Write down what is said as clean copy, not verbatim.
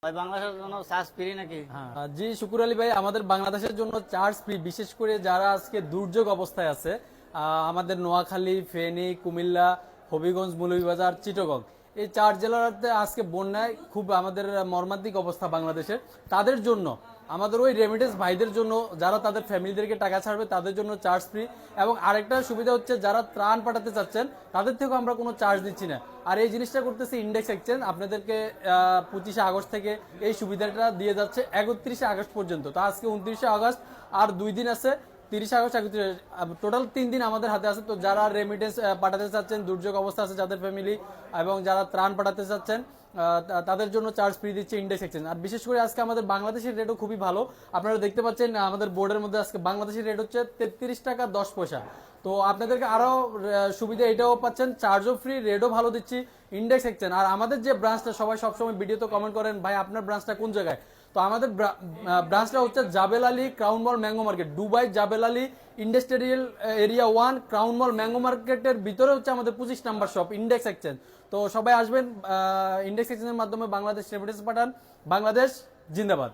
ভাই বাংলাদেশের জন্য চার্জ ফ্রি নাকি? হ্যাঁ জি, শুকুর আলী ভাই, আমাদের বাংলাদেশের জন্য চার্জ ফ্রি। বিশেষ করে যারা আজকে দুর্যোগ অবস্থায় আছে, আমাদের নোয়াখালী, ফেনী, কুমিল্লা, হবিগঞ্জ, মৌলভীবাজার, চিটাগং, এই 4 জেলাতে আজকে বন্যায় খুব আমাদের মর্মান্তিক অবস্থা বাংলাদেশের। তাদের জন্য, আমাদের ওই রেমিটেন্স ভাইদের জন্য, যারা তাদের ফ্যামিলিদেরকে টাকা ছাড়বে তাদের জন্য চার্জ ফ্রি। এবং আরেকটা সুবিধা হচ্ছে, যারা ত্রাণ পাঠাতে চাচ্ছেন তাদের থেকেও আমরা কোনো চার্জ দিচ্ছি না। আর এই জিনিসটা করতেছে ইন্ডেক্স এক্সচেঞ্জ, আপনাদেরকে 25শে আগস্ট থেকে এই সুবিধাটা দিয়ে যাচ্ছে 31শে আগস্ট পর্যন্ত। তো আজকে 29শে আগস্ট, আর 2 দিন আছে, 30শে আগস্ট, 31, টোটাল 3 দিন আমাদের হাতে আছে। তো যারা রেমিটেন্স পাঠাতে চাচ্ছেন, দুর্যোগ অবস্থা আছে যাদের ফ্যামিলি, এবং যারা ত্রাণ পাঠাতে চাচ্ছেন, তাদের জন্য চার্জ ফ্রি দিচ্ছে ইন্ডেক্স এক্সচেঞ্জ। আর বিশেষ করে আজকে আমাদের বাংলাদেশের রেটও খুবই ভালো। আপনারা দেখতে পাচ্ছেন আমাদের বোর্ডের মধ্যে আজকে বাংলাদেশের রেট হচ্ছে 33 টাকা 10 পয়সা। তো আপনাদেরকে আরো সুবিধা এটাও পাচ্ছেন, চার্জও ফ্রি, রেটও ভালো দিচ্ছি, ইন্ডেক্স এক্সচেঞ্জ। আর আমাদের যে ব্রাঞ্চটা, সবাই সবসময় ভিডিওতে কমেন্ট করেন ভাই আপনার ব্রাঞ্চটা কোন জায়গায়। তো আমাদের ব্রাঞ্চটা হচ্ছে Jebel Ali Crown Mall Mango Market, Dubai Jebel Ali industrial area 1 Crown Mall Mango মার্কেটের ভিতরে হচ্ছে আমাদের 25 নাম্বার শপ ইন্ডেক্স এক্সচেঞ্জ। তো সবাই আসবেন, ইন্ডেক্স এক্সচেঞ্জের মাধ্যমে বাংলাদেশ রেমিটেন্স পাঠান। বাংলাদেশ জিন্দাবাদ।